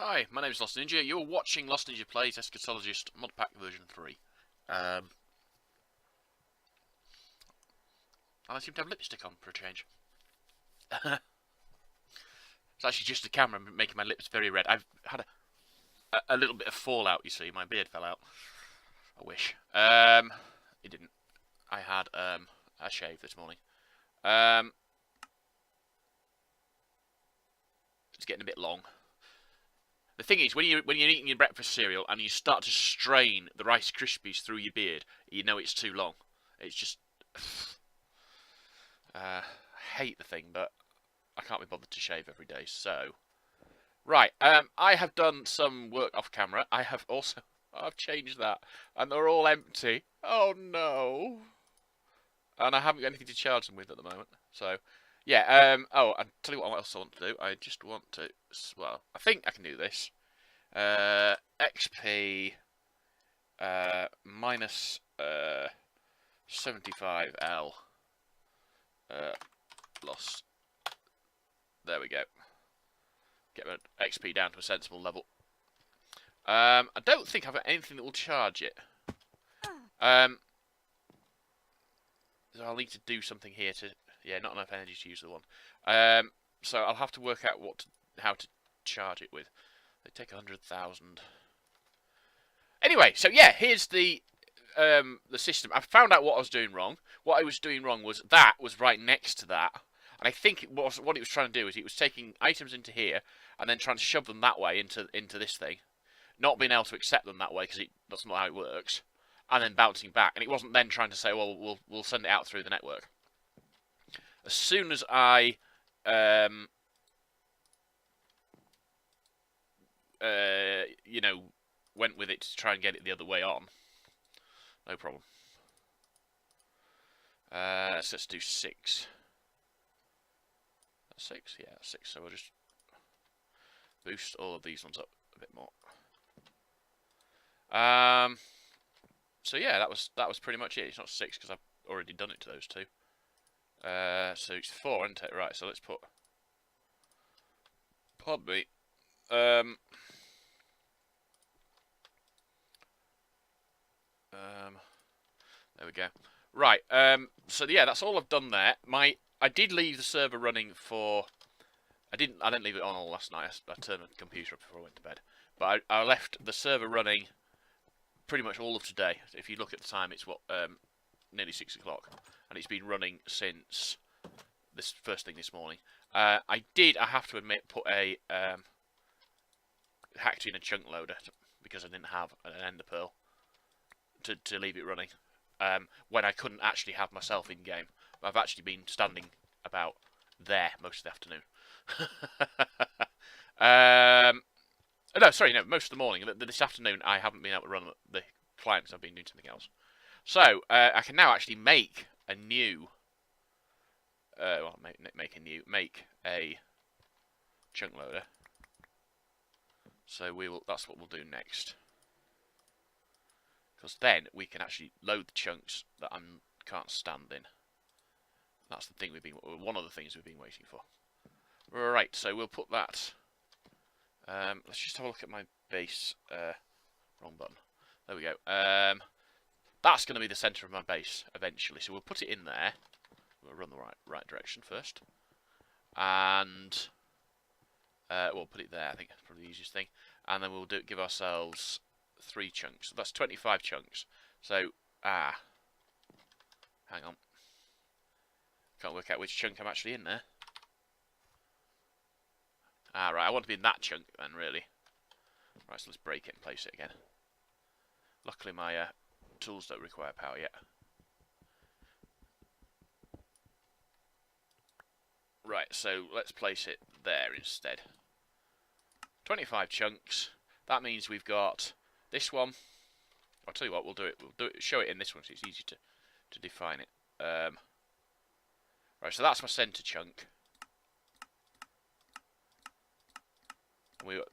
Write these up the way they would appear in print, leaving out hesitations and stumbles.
Hi, my name is Lost Ninja. You're watching Lost Ninja Plays Eskatologist Modpack version 3. And I seem to have lipstick on for a change. It's actually just the camera making my lips very red. I've had a little bit of fallout, you see. My beard fell out. I wish. It didn't. I had a shave this morning. It's getting a bit long. The thing is, when you're eating your breakfast cereal and you start to strain the Rice Krispies through your beard, you know it's too long. It's just... I hate the thing, but I can't be bothered to shave every day, so... Right, I have done some work off camera. I've changed that, and they're all empty. Oh no! And I haven't got anything to charge them with at the moment, so... Yeah, oh, I'll tell you what else I want to do. I just want to... Well, I think I can do this. XP... minus... 75L. Lost. There we go. Get my XP down to a sensible level. I don't think I've got anything that will charge it. So I'll need to do something here to... Yeah, not enough energy to use the one. So I'll have to work out how to charge it with. They take 100,000. Anyway, so yeah, here's the system. I found out what I was doing wrong. What I was doing wrong was that was right next to that. And I think what it was trying to do is it was taking items into here and then trying to shove them that way into this thing. Not being able to accept them that way because that's not how it works. And then bouncing back. And it wasn't then trying to say, well, we'll send it out through the network. As soon as I you know, went with it to try and get it the other way on, no problem. So let's do 6. That's 6? Yeah, 6. So we'll just boost all of these ones up a bit more. So yeah, that was pretty much it. It's not 6 because I've already done it to those two. So it's 4, isn't it? Right, so let's put... Pardon me. There we go. Right, so yeah, that's all I've done there. I did leave the server running for... I didn't leave it on all last night. I turned the computer up before I went to bed. But I left the server running pretty much all of today. If you look at the time, it's nearly 6 o'clock. And it's been running since this first thing this morning. I have to admit, put a hacked in a chunk loader because I didn't have an ender pearl to leave it running when I couldn't actually have myself in game. I've actually been standing about there most of the afternoon. No, sorry, no, most of the morning. This afternoon I haven't been able to run the client because I've been doing something else. So I can now actually make a new. Make a chunk loader. So that's what we'll do next. Because then we can actually load the chunks that I can't stand in. That's the thing one of the things we've been waiting for. Right, so we'll put that. Let's just have a look at my base. Wrong button. There we go. That's going to be the centre of my base eventually. So we'll put it in there. We'll run the right direction first, and we'll put it there. I think that's probably the easiest thing. And then we'll give ourselves 3 chunks. So that's 25 chunks. So hang on. Can't work out which chunk I'm actually in there. Right, I want to be in that chunk then, really. Right, so let's break it and place it again. Luckily my tools don't require power yet. Right, so let's place it there instead. 25 chunks. That means we've got this one. I'll tell you what, we'll do it. Show it in this one so it's easy to define it. Right, so that's my centre chunk.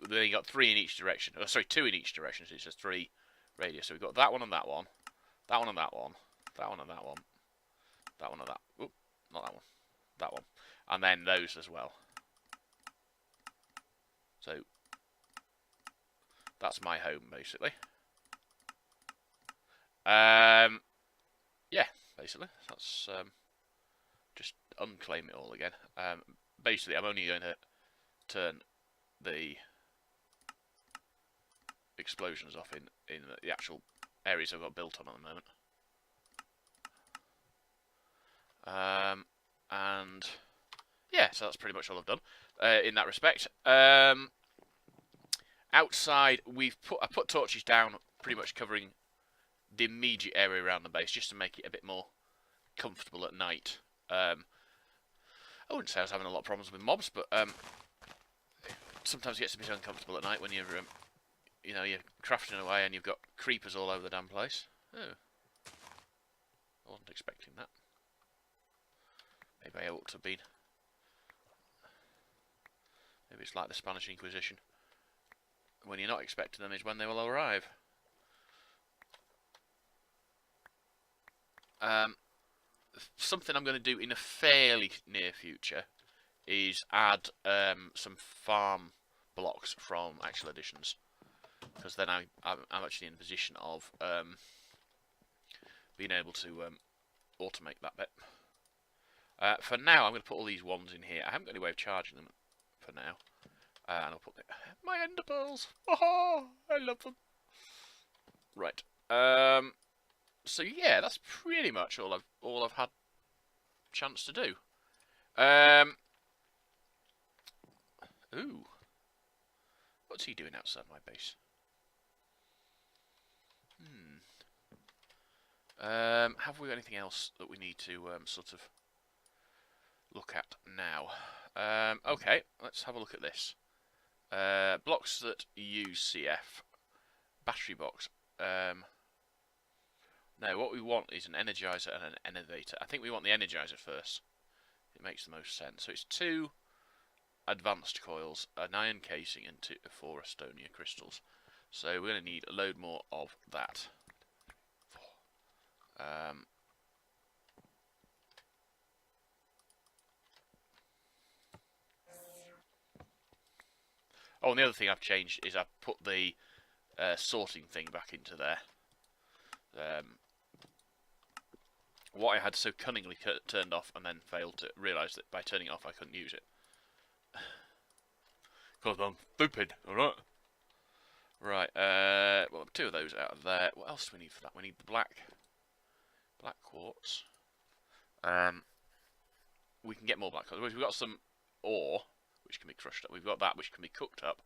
Then got 3 in each direction. Oh, sorry, 2 in each direction. So it's just 3 radius. So we've got that one and that one, that one and that one, that one and that one, that one and that. Oop, not that one. That one, and then those as well. So That's my home, basically. Yeah, basically. That's just unclaim it all again. Basically, I'm only going to turn the explosions off in the actual areas I've got built on at the moment. And yeah, so that's pretty much all I've done in that respect. Outside, I put torches down, pretty much covering the immediate area around the base, just to make it a bit more comfortable at night. I wouldn't say I was having a lot of problems with mobs, but sometimes it gets a bit uncomfortable at night when you're, you know, you're crafting away and you've got creepers all over the damn place. Oh, I wasn't expecting that. Maybe I ought to have been. Maybe it's like the Spanish Inquisition. When you're not expecting them is when they will arrive. Something I'm going to do in a fairly near future is add some farm blocks from actual editions, because then I'm actually in a position of being able to automate that bit. For now, I'm going to put all these ones in here. I haven't got any way of charging them for now. And I'll put my ender pearls. Oh, I love them. Right. So yeah, that's pretty much all I've had chance to do. Ooh, what's he doing outside my base? Have we got anything else that we need to sort of look at now? Okay, let's have a look at this. Blocks that use CF. Battery box. No, what we want is an energizer and an innovator. I think we want the energizer first. It makes the most sense. So it's 2 advanced coils, an iron casing, and 4 Estonia crystals. So we're going to need a load more of that. Oh, and the other thing I've changed is I've put the sorting thing back into there. What I had so cunningly turned off and then failed to realise that by turning it off I couldn't use it. Because I'm stupid, alright? Right, well, 2 of those out of there. What else do we need for that? We need the black quartz. We can get more black quartz. We've got some ore, which can be crushed up. We've got that, which can be cooked up.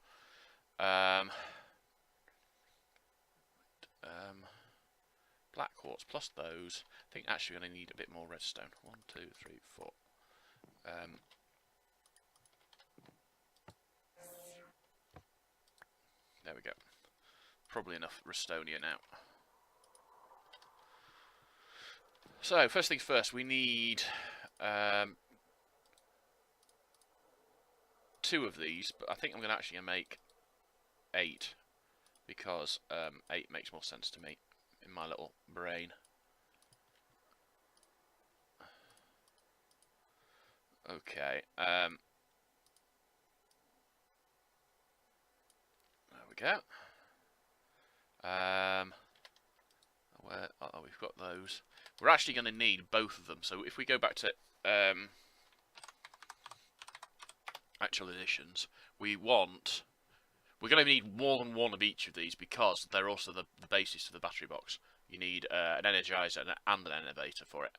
Black quartz plus those. I think actually we're going to need a bit more redstone. 1, 2, 3, 4. There we go. Probably enough Restonia now. So, first things first, we need 2 of these, but I think I'm actually going to make 8, because 8 makes more sense to me in my little brain. Okay, there we go. We've got those. We're actually going to need both of them, so if we go back to actual editions, we're going to need more than 1 of each of these, because they're also the basis of the battery box. You need an energizer and an innovator for it.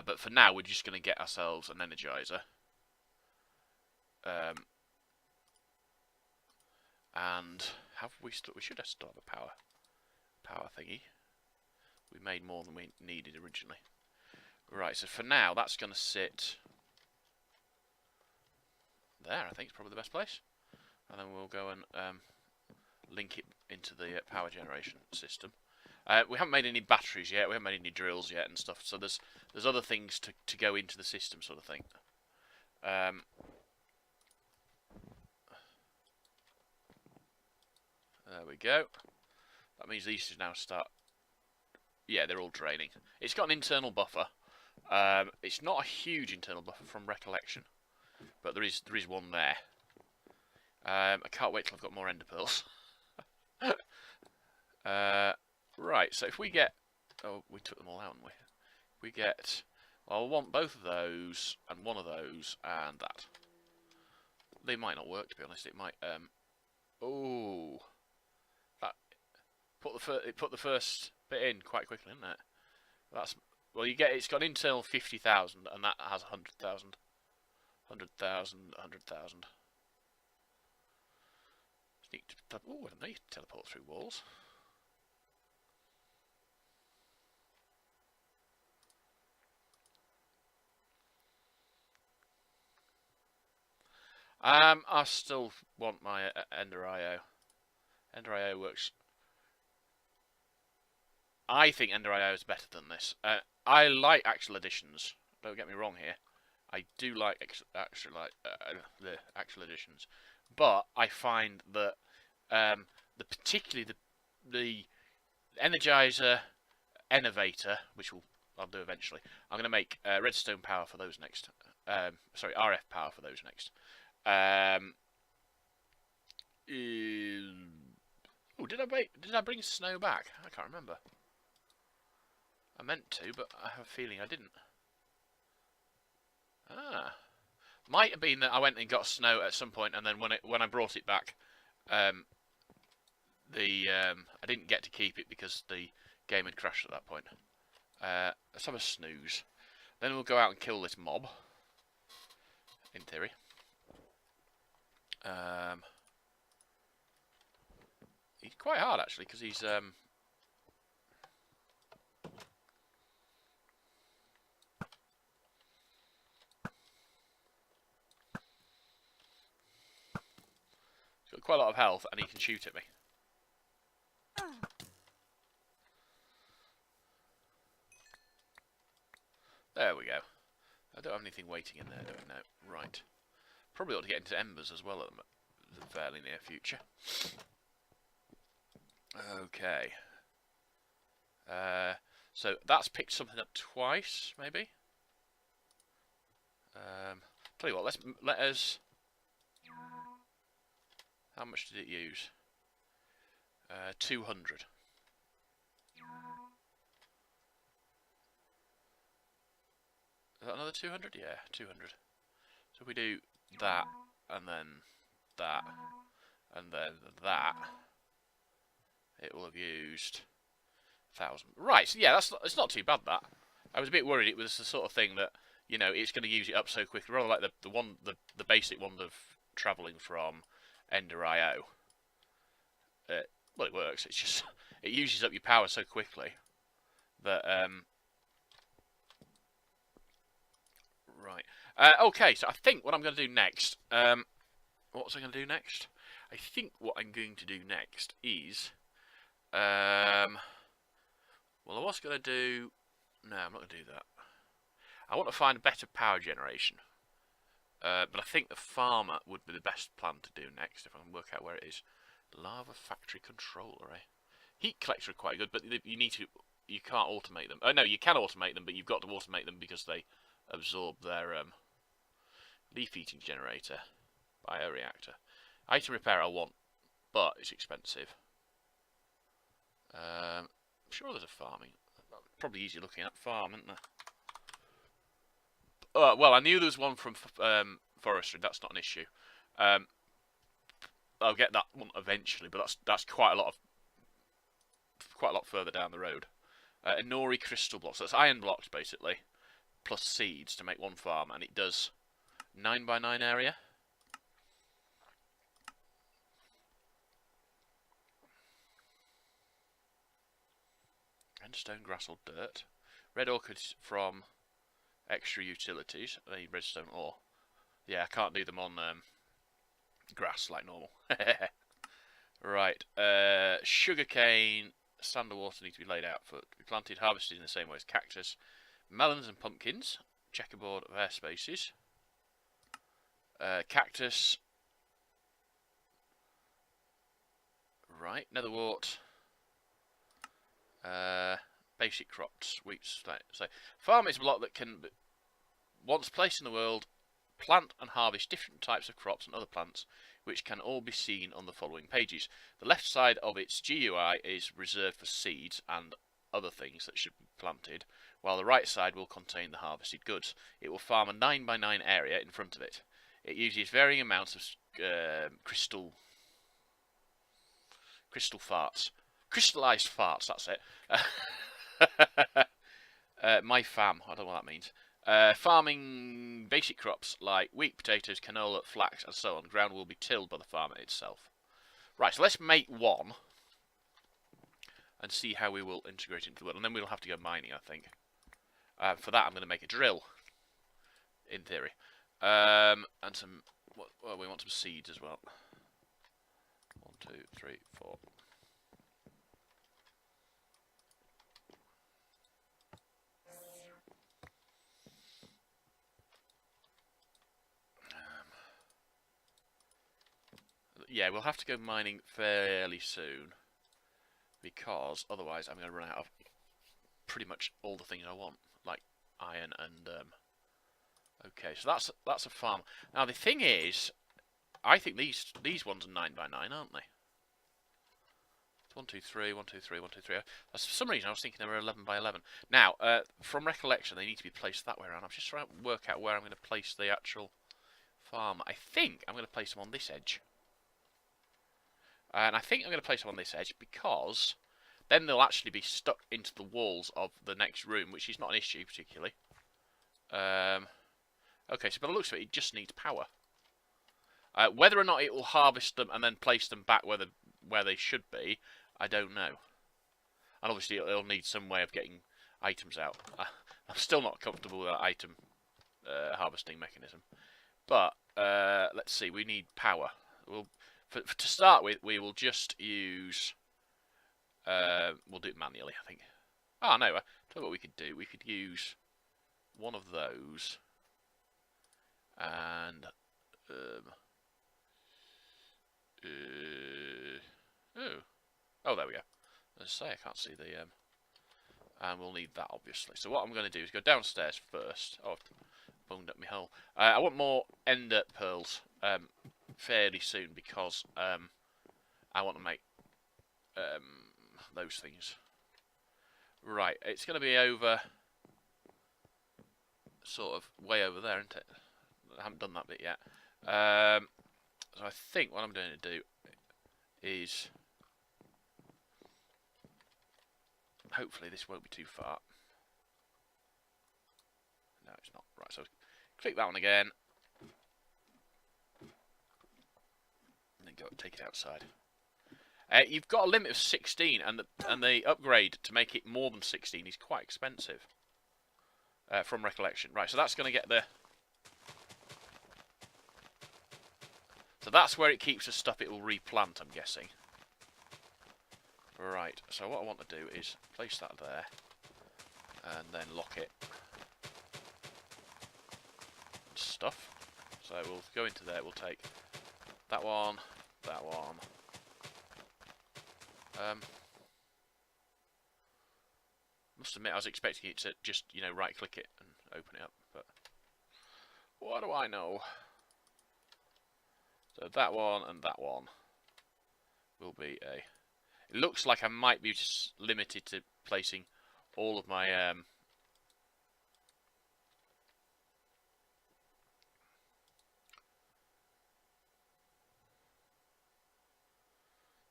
But for now, we're just going to get ourselves an energizer. And we should have still have a power thingy. We made more than we needed originally. Right, so for now, that's going to sit there. I think it's probably the best place. And then we'll go and link it into the power generation system. We haven't made any batteries yet. We haven't made any drills yet and stuff. So there's other things to go into the system, sort of thing. There we go. That means these should now start. Yeah, they're all draining. It's got an internal buffer. It's not a huge internal buffer from recollection, but there is one there. I can't wait till I've got more ender pearls. Right, so if we get... Oh, we took them all out, haven't we? We get... Well, I want both of those, and one of those, and that. They might not work, to be honest. It might... Oh... That... Put the first bit in quite quickly, isn't it? That's... Well, you get... It's got an internal 50,000, and that has 100,000. 100,000, 100,000. Oh, I don't know, you can teleport through walls. I still want my EnderIO. EnderIO works. I think EnderIO is better than this. I like actual editions. Don't get me wrong here. I do like the actual editions, but I find that particularly the Energizer Innovator, which I'll do eventually. I'm going to make redstone power for those next. Sorry, RF power for those next. Oh, did I bring snow back? I can't remember. I meant to, but I have a feeling I didn't. Ah, might have been that I went and got snow at some point, and then when I brought it back, I didn't get to keep it because the game had crashed at that point. Let's have a snooze. Then we'll go out and kill this mob. In theory. He's quite hard actually because he's got quite a lot of health and he can shoot at me. There we go. I don't have anything waiting in there, do I? No. Right. Probably ought to get into embers as well at the fairly near future. Okay. So that's picked something up twice, maybe. Tell you what, let us. How much did it use? 200. Is that another 200? Yeah, 200. So if we do that, and then that, and then that, it will have used 1,000. Right, so yeah, it's not too bad, that. I was a bit worried it was the sort of thing that, you know, it's going to use it up so quickly, rather like the basic one of travelling from EnderIO. Well, it works, it's just, it uses up your power so quickly that, right. Okay, so I think what I'm going to do next, what was I going to do next? I think what I'm going to do next is, well, I was going to do, no, I'm not going to do that. I want to find a better power generation, but I think the farmer would be the best plan to do next, if I can work out where it is. Lava factory controller, eh? Heat collector are quite good, but you can't automate them. Oh no, you can automate them, but you've got to automate them because they absorb their leaf eating generator. Bioreactor. Item repair I want, but it's expensive. I'm sure there's a farming. Probably easier looking at farm, isn't there? Well, I knew there was one from forestry. That's not an issue. I'll get that one eventually, but that's quite a lot further down the road. Inori crystal blocks. That's iron blocks basically, plus seeds to make one farm, and it does 9x9 area. Endstone, grass or dirt. Red orchids from extra utilities. I need redstone ore. Yeah, I can't do them on grass like normal. Right. Sugarcane, sand and water need to be laid out for to be planted, harvested in the same way as cactus. Melons and pumpkins. Checkerboard of air spaces. Cactus. Right. Netherwort. Basic crops, wheat. So, farm is a block that can, once placed in the world, plant and harvest different types of crops and other plants which can all be seen on the following pages. The left side of its GUI is reserved for seeds and other things that should be planted, while the right side will contain the harvested goods. It will farm a 9x9 area in front of it. It uses varying amounts of crystallized farts, that's it. My fam, I don't know what that means. Farming basic crops like wheat, potatoes, canola, flax, and so on. Ground will be tilled by the farmer itself. Right, so let's make one and see how we will integrate it into the world. And then we'll have to go mining, I think. For that, I'm going to make a drill, in theory. And some, well, we want some seeds as well. 1, 2, 3, 4. Yeah, we'll have to go mining fairly soon, because otherwise I'm going to run out of pretty much all the things I want, like iron and okay, so that's a farm. Now the thing is, I think these ones are 9x9, aren't they? 1, 2, 3, 1, 2, 3, 1, 2, 3. For some reason I was thinking they were 11x11. Now, from recollection, they need to be placed that way around. I'm just trying to work out where I'm going to place the actual farm. I think I'm going to place them on this edge. And I think I'm going to place them on this edge because then they'll actually be stuck into the walls of the next room, which is not an issue particularly. Okay, so by the looks of it, it just needs power. Whether or not it will harvest them and then place them back where they should be, I don't know. And obviously it'll need some way of getting items out. I'm still not comfortable with that item harvesting mechanism. But let's see, we need power. To start with, we will just use... we'll do it manually, I think. Oh, no, tell you what we could do. We could use one of those. And... oh, there we go. As I say, I can't see the... and we'll need that, obviously. So what I'm going to do is go downstairs first. Oh, I've boned up my hole. I want more ender pearls fairly soon because I want to make those things. Right, it's going to be over... sort of way over there, isn't it? I haven't done that bit yet. So I think what I'm going to do is... hopefully this won't be too far. No, it's not. Right, so click that one again. And then go take it outside. You've got a limit of 16, and the upgrade to make it more than 16 is quite expensive. From recollection. Right, so that's going to get the... so that's where it keeps the stuff it will replant, I'm guessing. Right, so what I want to do is place that there, and then lock it. Stuff. So we'll go into there, we'll take that one, that one. Must admit, I was expecting it to just, you know, right-click it and open it up, but what do I know? So that one and that one will be a... it looks like I might be just limited to placing all of my...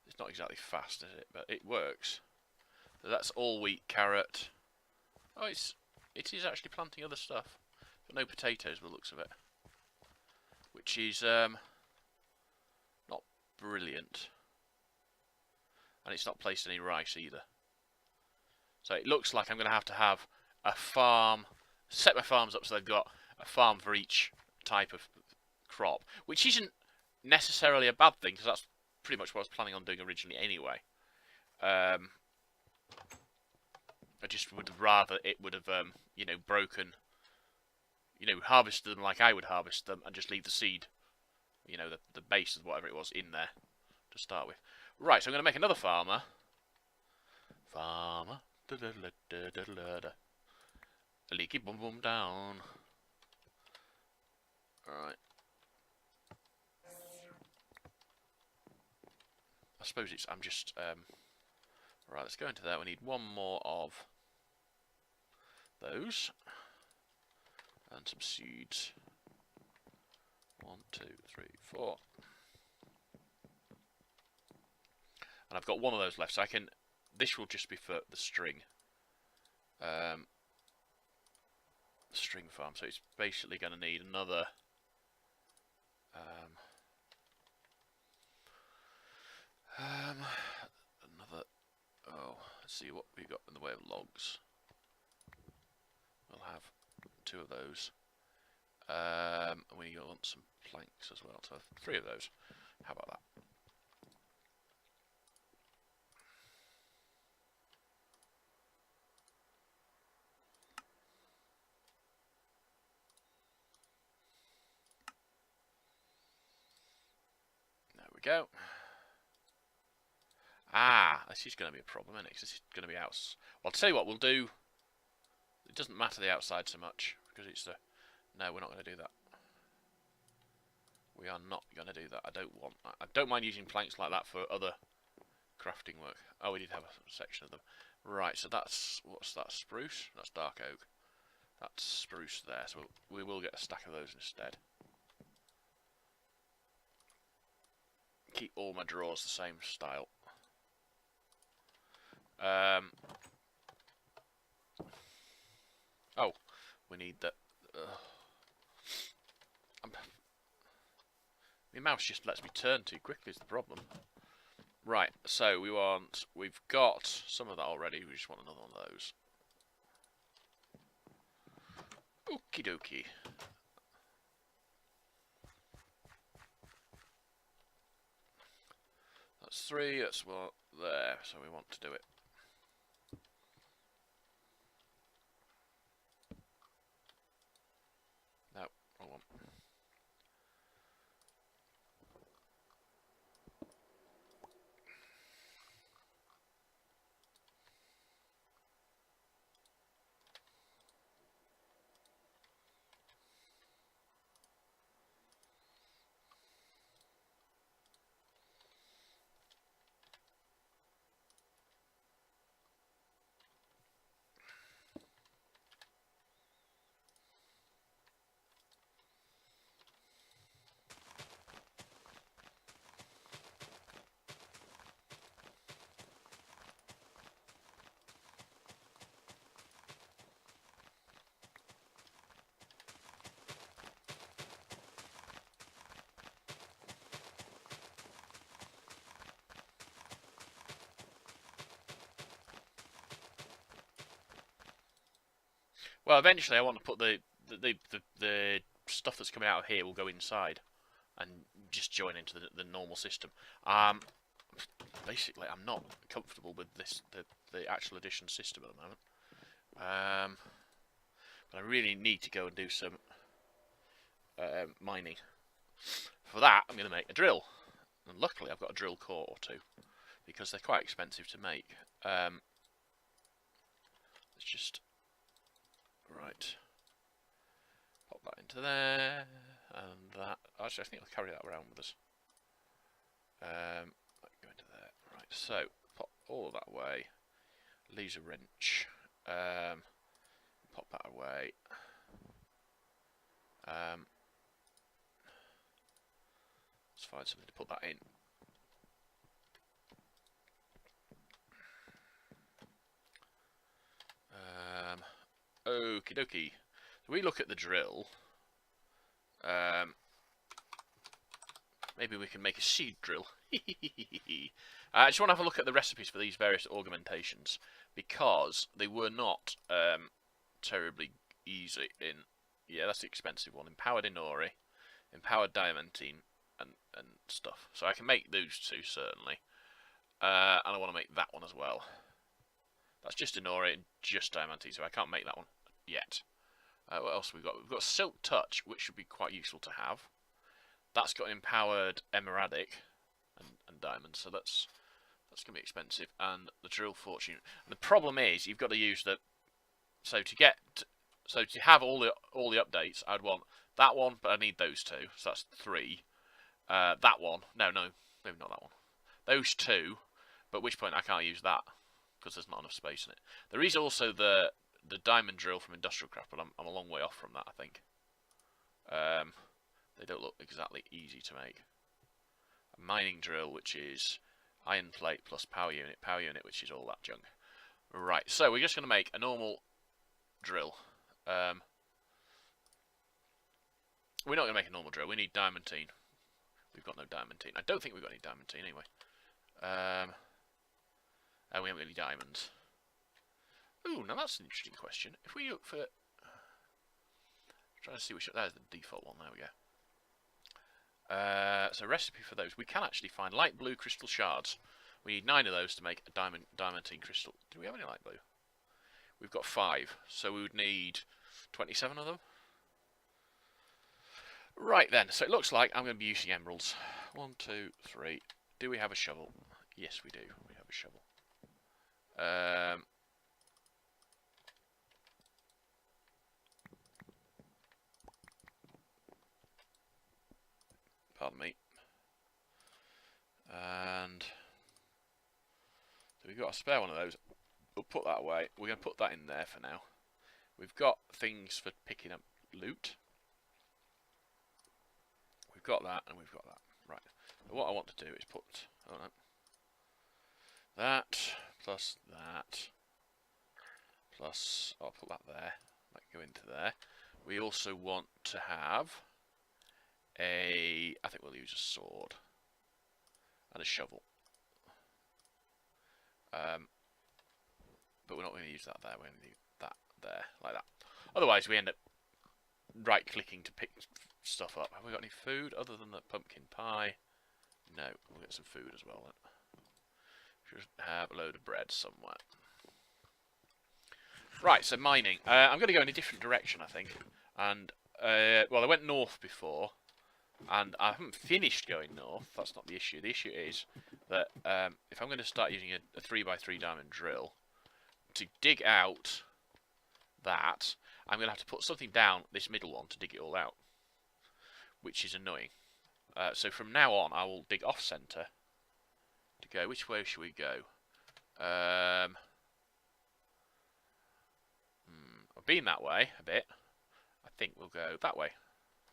it's not exactly fast, is it? But it works. So that's all wheat, carrot. Oh, it is actually planting other stuff, but no potatoes by the looks of it, which is not brilliant. And it's not placed any rice either. So it looks like I'm going to have a farm, set my farms up so they've got a farm for each type of crop, which isn't necessarily a bad thing because that's pretty much what I was planning on doing originally anyway. I just would have rather it would have, you know, broken, you know, harvested them like I would harvest them and just leave the seed, you know, the base of whatever it was in there to start with. Right, so I'm going to make another farmer. Farmer. A leaky boom boom down. Alright. suppose it's, I'm just, right, let's go into there. We need one more of those. And some seeds. 1, 2, 3, 4. And I've got one of those left, so I can, this will just be for the string. String farm, so it's basically going to need another let's see what we've got in the way of logs. We'll have 2 of those, and we want some planks as well, so 3 of those. How about that? There we go. Ah, this is going to be a problem, isn't it? Because this is going to be out. Well, I'll tell you what we'll do. It doesn't matter the outside so much, because it's the... No, we're not going to do that. We are not going to do that. I don't want... I don't mind using planks like that for other crafting work. Oh, we did have a section of them. Right, so that's... What's that? Spruce? That's dark oak. That's spruce there, so we will get a stack of those instead. Keep all my drawers the same style. Oh, we need that. My mouse just lets me turn too quickly is the problem. Right, so we've got some of that already, we just want another one of those. Okie dokie. That's 3, that's what there, so we want to do it. No, wrong one. Well, eventually I want to put the stuff that's coming out of here will go inside and just join into the normal system. Basically, I'm not comfortable with the actual addition system at the moment. But I really need to go and do some mining. For that, I'm going to make a drill. And luckily, I've got a drill core or 2 because they're quite expensive to make. Let's just... Right, pop that into there, and that. Actually, I think I'll carry that around with us. Go into there. Right, so pop all of that away. Leaves a wrench. Pop that away. Let's find something to put that in. Okie dokie. So we look at the drill. Maybe we can make a seed drill. I just want to have a look at the recipes for these various augmentations because they were not terribly easy in. Yeah, that's the expensive one. Empowered Inori, empowered diamantine, and stuff. So I can make those 2 certainly, and I want to make that one as well. That's just Inori and just diamantine, so I can't make that one yet. What else have we got? We've got Silk Touch, which would be quite useful to have. That's got empowered emeradic and diamonds, so that's going to be expensive. And the Drill Fortune. And the problem is you've got to use the... So to have all the updates, I'd want that one, but I need those 2, so that's 3. That one, no, maybe not that one. those two, but at which point I can't use that because there's not enough space in it. There is also the diamond drill from Industrial Craft, but I'm a long way off from that, I think. They don't look exactly easy to make. A mining drill, which is iron plate plus power unit, which is all that junk. Right, so we're just going to make a normal drill. We're not going to make a normal drill. We need diamantine. We've got no diamantine. I don't think we've got any diamantine anyway. And we haven't got any diamonds. Ooh, now that's an interesting question. If we look for... trying to see which... There's the default one. There we go. So recipe for those. We can actually find light blue crystal shards. We need 9 of those to make a diamantine crystal. Do we have any light blue? We've got 5. So we would need 27 of them. Right then. So it looks like I'm going to be using emeralds. 1, 2, 3. Do we have a shovel? Yes, we do. We have a shovel. Pardon me. And so we've got a spare one of those. We'll put that away. We're going to put that in there for now. We've got things for picking up loot. We've got that and we've got that. Right. So what I want to do is put that plus that plus I'll put that there. That can go into there. We also want to have I think we'll use a sword and a shovel. But we're not going to use that there. We're going to use that there, like that. Otherwise, we end up right-clicking to pick stuff up. Have we got any food other than the pumpkin pie? No, we'll get some food as well then. Should have a load of bread somewhere. Right, so mining. I'm going to go in a different direction, I think. And, well, I went north before. And I haven't finished going north. That's not the issue. The issue is that if I'm going to start using a 3x3 diamond drill to dig out that, I'm going to have to put something down this middle one to dig it all out, which is annoying. So from now on, I will dig off centre to go. Which way should we go? I've been that way a bit. I think we'll go that way.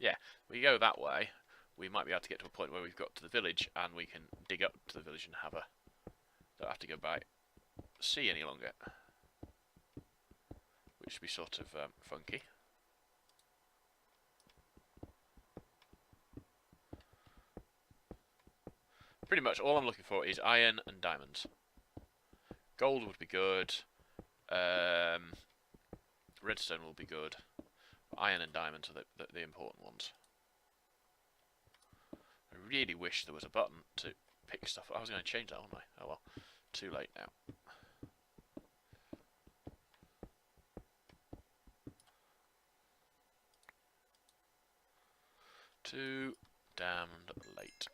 Yeah, we go that way, we might be able to get to a point where we've got to the village and we can dig up to the village and have don't have to go by sea any longer. Which would be sort of funky. Pretty much all I'm looking for is iron and diamonds. Gold would be good. Redstone will be good. Iron and diamonds are the important ones. I really wish there was a button to pick stuff up. I was going to change that, wasn't I? Oh well, too late now. Too damned late.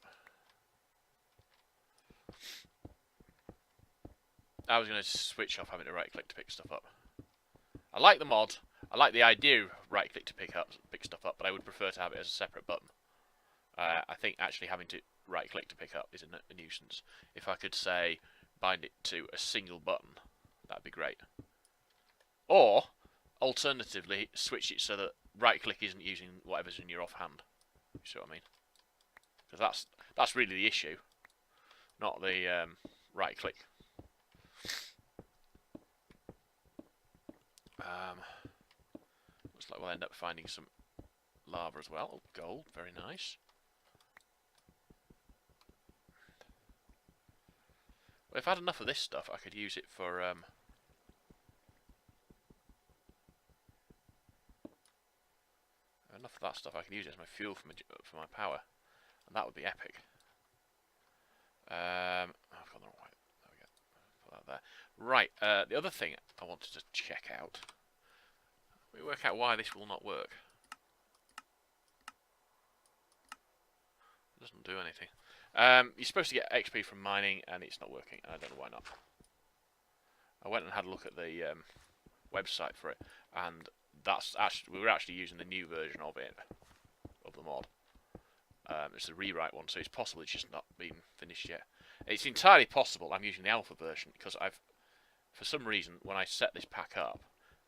I was going to switch off having to right click to pick stuff up. I like the mod. I like the idea of right-click to pick stuff up, but I would prefer to have it as a separate button. I think actually having to right-click to pick up is a nuisance. If I could, say, bind it to a single button, that'd be great. Or, alternatively, switch it so that right-click isn't using whatever's in your offhand. You see what I mean? Because that's really the issue, not the right-click. Looks like we'll end up finding some lava as well. Oh, gold, very nice. Well, if I had enough of this stuff, I could use it for enough of that stuff. I can use it as my fuel for my power, and that would be epic. I've got the wrong way. There we go. Put that there. Right. The other thing I wanted to check out. Let me work out why this will not work. It doesn't do anything. You're supposed to get XP from mining, and it's not working. I don't know why not. I went and had a look at the website for it, and we were actually using the new version of it, of the mod. It's a rewrite one, so it's possible it's just not been finished yet. It's entirely possible I'm using the alpha version because for some reason, when I set this pack up,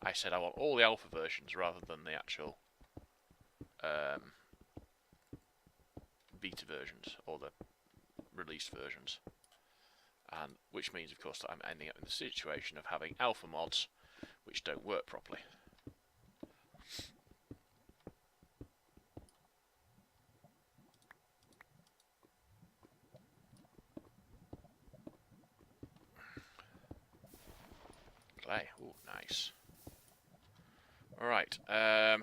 I said I want all the alpha versions rather than the actual beta versions or the released versions. And which means, of course, that I'm ending up in the situation of having alpha mods which don't work properly. Clay, ooh, nice. Alright, the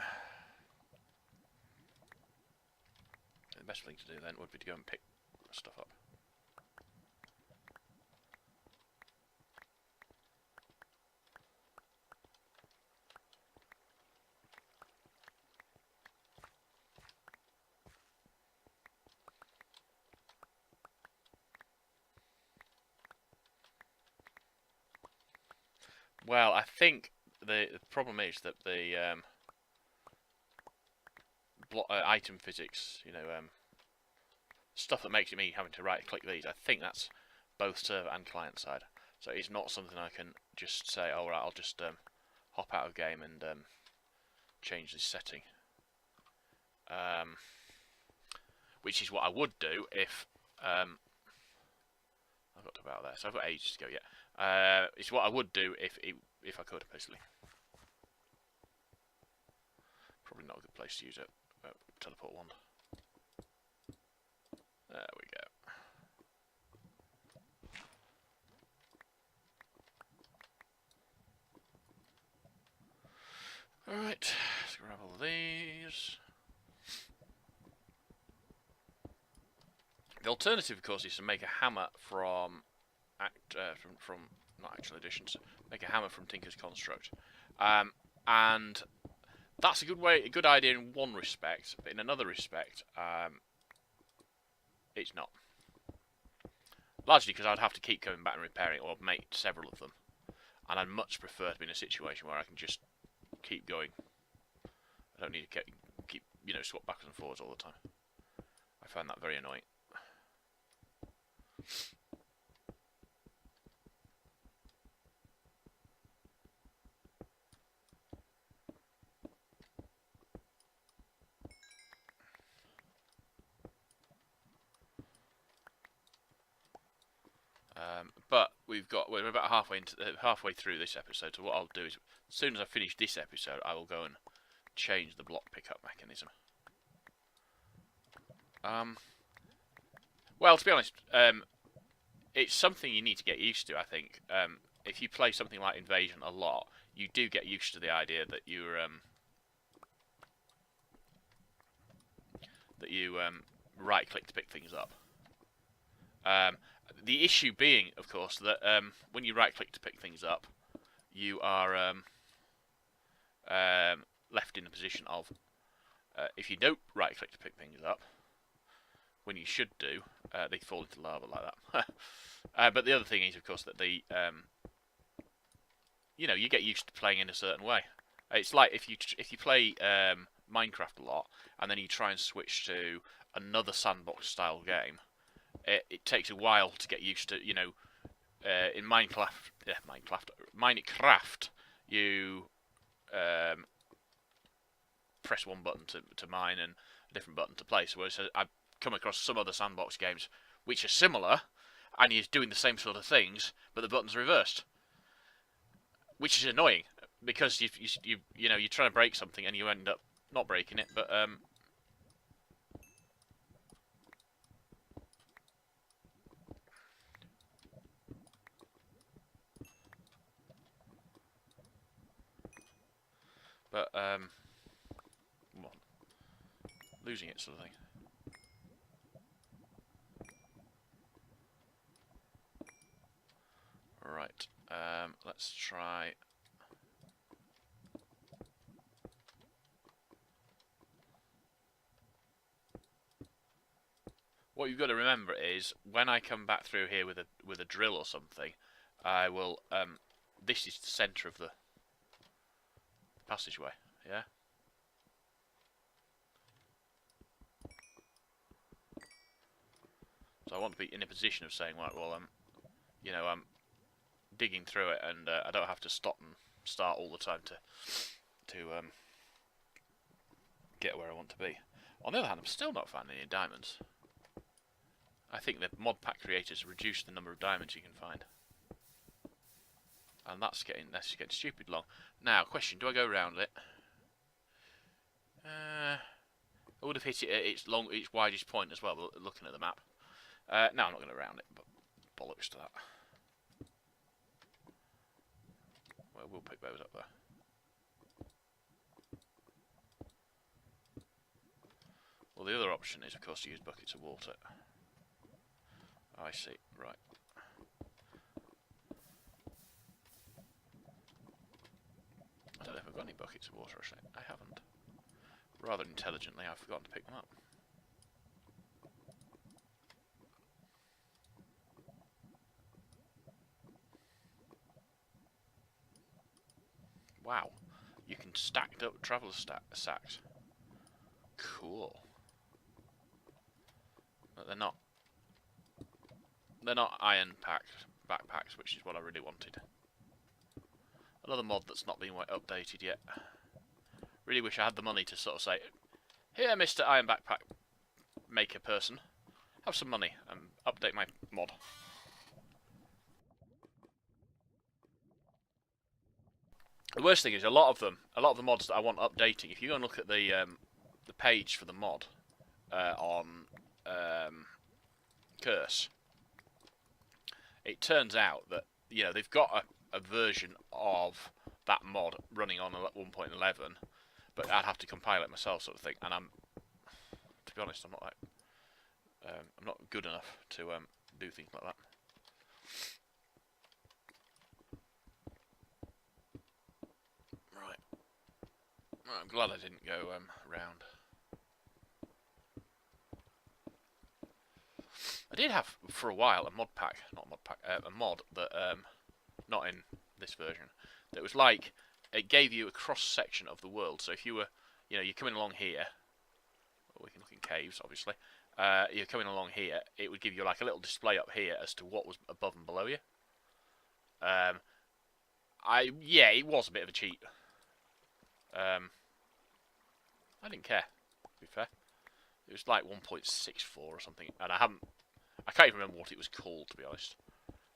best thing to do then would be to go and pick stuff up. Well, I think the problem is that the item physics, stuff that makes me having to right-click these, I think that's both server and client side. So it's not something I can just say, oh, right, I'll just hop out of game and change this setting. Which is what I would do if... I've got to about there, so I've got ages to go yet. It's what I would do if I could, basically. Probably not a good place to use it. Teleport wand. There we go. Alright, let's grab all of these. The alternative, of course, is to make a hammer from not actual editions. Make a hammer from Tinker's Construct, and that's a good idea in one respect, but in another respect, it's not. Largely because I'd have to keep coming back and repairing it, or make several of them, and I'd much prefer to be in a situation where I can just keep going. I don't need to keep swap backwards and forwards all the time. I find that very annoying. But we're about halfway through this episode. So what I'll do is, as soon as I finish this episode, I will go and change the block pickup mechanism. Well, to be honest, it's something you need to get used to. I think if you play something like Invasion a lot, you do get used to the idea that you right-click to pick things up. The issue being, of course, that when you right-click to pick things up, you are left in the position of, if you don't right-click to pick things up, when you should do, they fall into lava like that. But the other thing is, of course, that you get used to playing in a certain way. It's like if you play Minecraft a lot, and then you try and switch to another sandbox-style game. It takes a while to get used to, in Minecraft, you press one button to mine and a different button to play. So I've come across some other sandbox games which are similar, and you're doing the same sort of things, but the buttons are reversed, which is annoying because you're trying to break something and you end up not breaking it, but well, losing it sort of thing. Right, let's try. What you've got to remember is when I come back through here with a drill or something, I will. This is the centre of the passageway. Yeah. So I want to be in a position of saying, right, well, you know, I'm digging through it, and I don't have to stop and start all the time to get where I want to be. On the other hand, I'm still not finding any diamonds. I think the Modpack creators reduced the number of diamonds you can find, and that's getting stupid long. Now, question: do I go around it? I would have hit it at its widest point as well, looking at the map. No, I'm not going to round it, but bollocks to that. Well, we'll pick those up there. Well, the other option is, of course, to use buckets of water. I see, right. I don't know if I've got any buckets of water, actually. I haven't. Rather intelligently, I've forgotten to pick them up. Wow, you can stack up traveller sacks. Cool. But they're not iron backpacks, which is what I really wanted. Another mod that's not been updated yet. Really wish I had the money to sort of say, here, Mr. Iron Backpack Maker person, have some money and update my mod. The worst thing is a lot of the mods that I want updating. If you go and look at the page for the mod on Curse, it turns out that they've got a version of that mod running on 1.11, but I'd have to compile it myself, sort of thing. And to be honest, I'm not good enough to do things like that. Right. I'm glad I didn't go round. I did have for a while a mod that not in this version, that was like, it gave you a cross section of the world. So if you were, you're coming along here, well, we can look in caves, obviously. You're coming along here, it would give you like a little display up here as to what was above and below you. Yeah, it was a bit of a cheat. I didn't care, to be fair. It was like 1.64 or something, and I can't even remember what it was called, to be honest.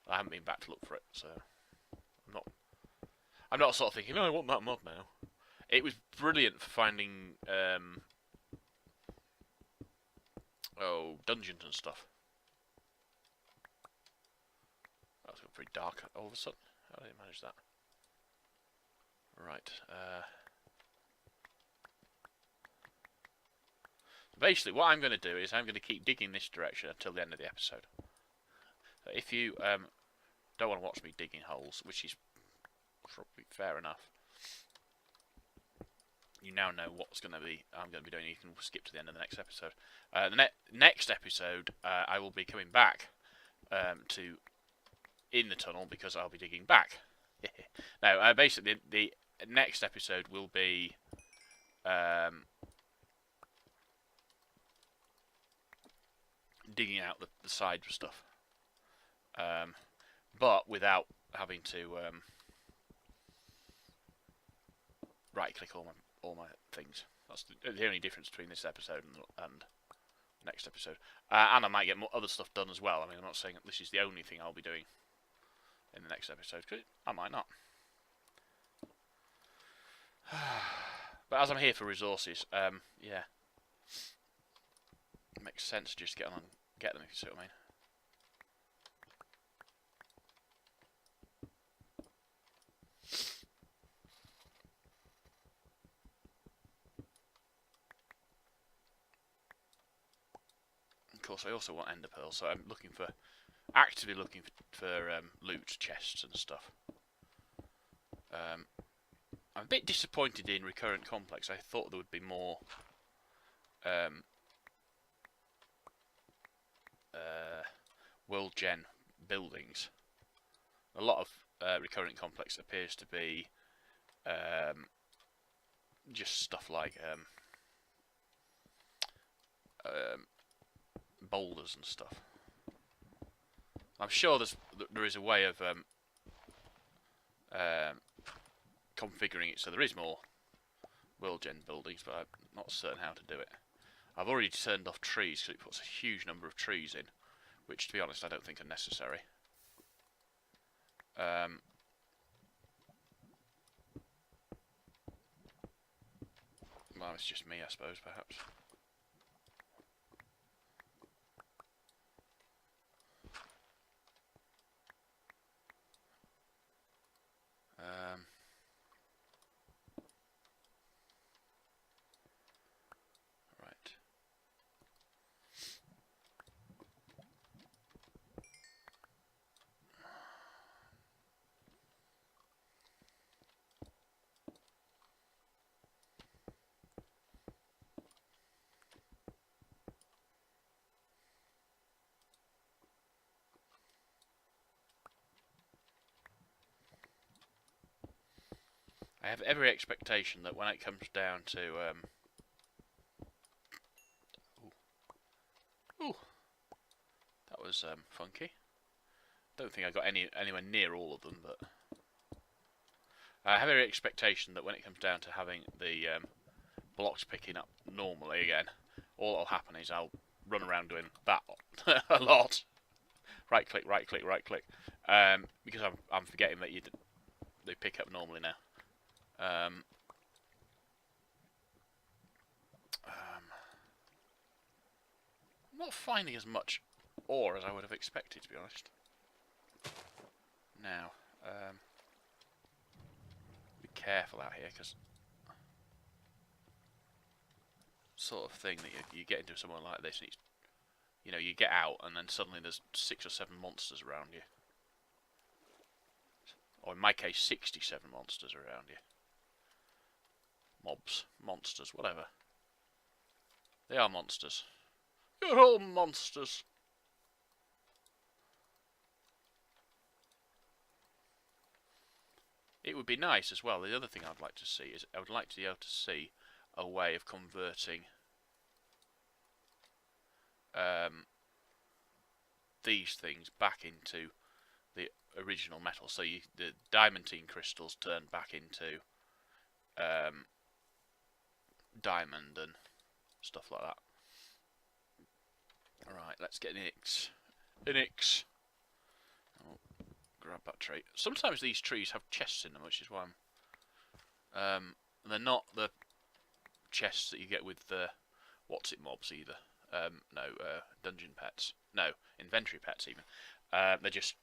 I haven't been back to look for it, so I'm not sort of thinking, oh, I want that mod now. It was brilliant for finding dungeons and stuff. That was pretty dark all of a sudden. How did I manage that? Right. Basically, what I'm going to do is I'm going to keep digging this direction until the end of the episode. So if you don't want to watch me digging holes, which is probably fair enough, you now know what's I'm going to be doing. You can skip to the end of the next episode. The next episode, I will be coming back in the tunnel because I'll be digging back. Now, basically, the next episode will be digging out the side stuff, but without having to right-click all my things. That's the only difference between this episode and next episode. And I might get other stuff done as well. I mean, I'm not saying that this is the only thing I'll be doing in the next episode, because I might not. But as I'm here for resources, yeah, it makes sense to just get on and get them, if you see what I mean. Of course, I also want ender pearls, so I'm actively looking for loot chests and stuff. I'm a bit disappointed in Recurrent Complex. I thought there would be more world gen buildings. A lot of Recurrent Complex appears to be just stuff like boulders and stuff. I'm sure there is a way of configuring it so there is more world gen buildings, but I'm not certain how to do it. I've already turned off trees because it puts a huge number of trees in, which, to be honest, I don't think are necessary. Well, it's just me, I suppose, perhaps. Right. I have every expectation that when it comes down to ooh, that was funky. Don't think I got anywhere near all of them, but I have every expectation that when it comes down to having the blocks picking up normally again, all that'll happen is I'll run around doing that a lot. Right click, right click, right click, because I'm forgetting that they pick up normally now. I'm not finding as much ore as I would have expected, to be honest. Now, be careful out here, because sort of thing that you get into somewhere like this, and it's, you know, you get out, and then suddenly there's 6 or 7 monsters around you. Or in my case, 67 monsters around you. Mobs, monsters, whatever. They are monsters. You're all monsters. It would be nice as well. The other thing I'd like to see is I would like to be able to see a way of converting these things back into the original metal. So the diamantine crystals turn back into diamond and stuff like that. Alright, let's get an Ix. An Ix. Oh, grab that tree. Sometimes these trees have chests in them, which is why they're not the chests that you get with the what's-it mobs either. No, dungeon pets. No, inventory pets even. They're just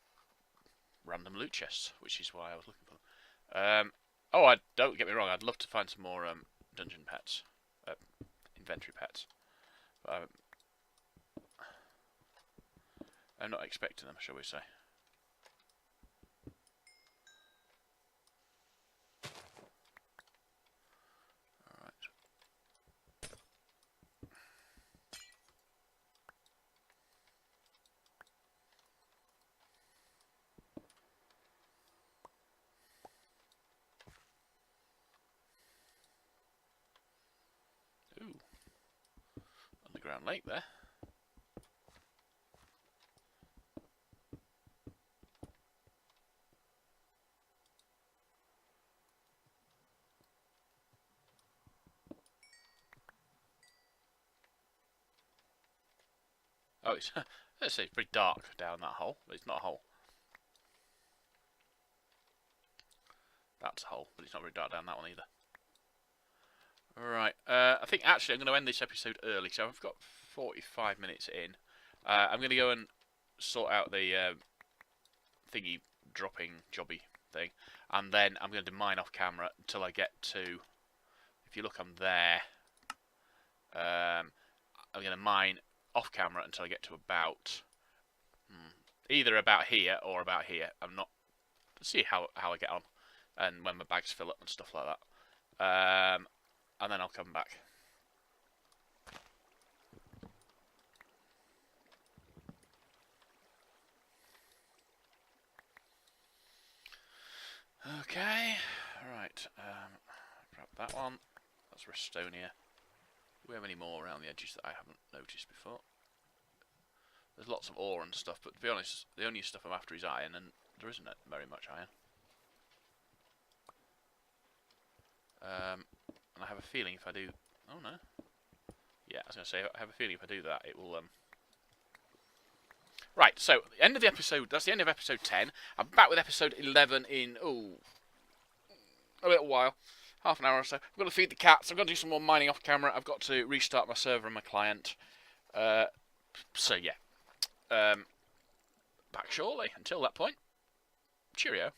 random loot chests, which is why I was looking for them. Oh, don't get me wrong, I'd love to find some more dungeon pets. Inventory pets. But I'm not expecting them, shall we say. Alright. Ooh. Underground lake there. Oh, it's let's say it's pretty dark down that hole, but it's not a hole. That's a hole, but it's not very dark down that one either. Alright, I think actually I'm going to end this episode early, so I've got 45 minutes in. I'm going to go and sort out the thingy dropping jobby thing, and then I'm going to mine off camera until I get to, if you look on there, I'm going to mine off camera until I get to about either about here or about here. I'm not, see how I get on and when my bags fill up and stuff like that, and then I'll come back. Okay, right, grab that one. That's Restonia. Do we have any more around the edges that I haven't noticed before? There's lots of ore and stuff, but to be honest, the only stuff I'm after is iron, and there isn't very much iron. And I have a feeling if I do... Oh, no. Yeah, I was going to say, I have a feeling if I do that, it will... Right, so, end of the episode. That's the end of episode 10. I'm back with episode 11 in, a little while. Half an hour or so. I've got to feed the cats. I've got to do some more mining off camera. I've got to restart my server and my client. So, yeah. Back shortly. Until that point, cheerio.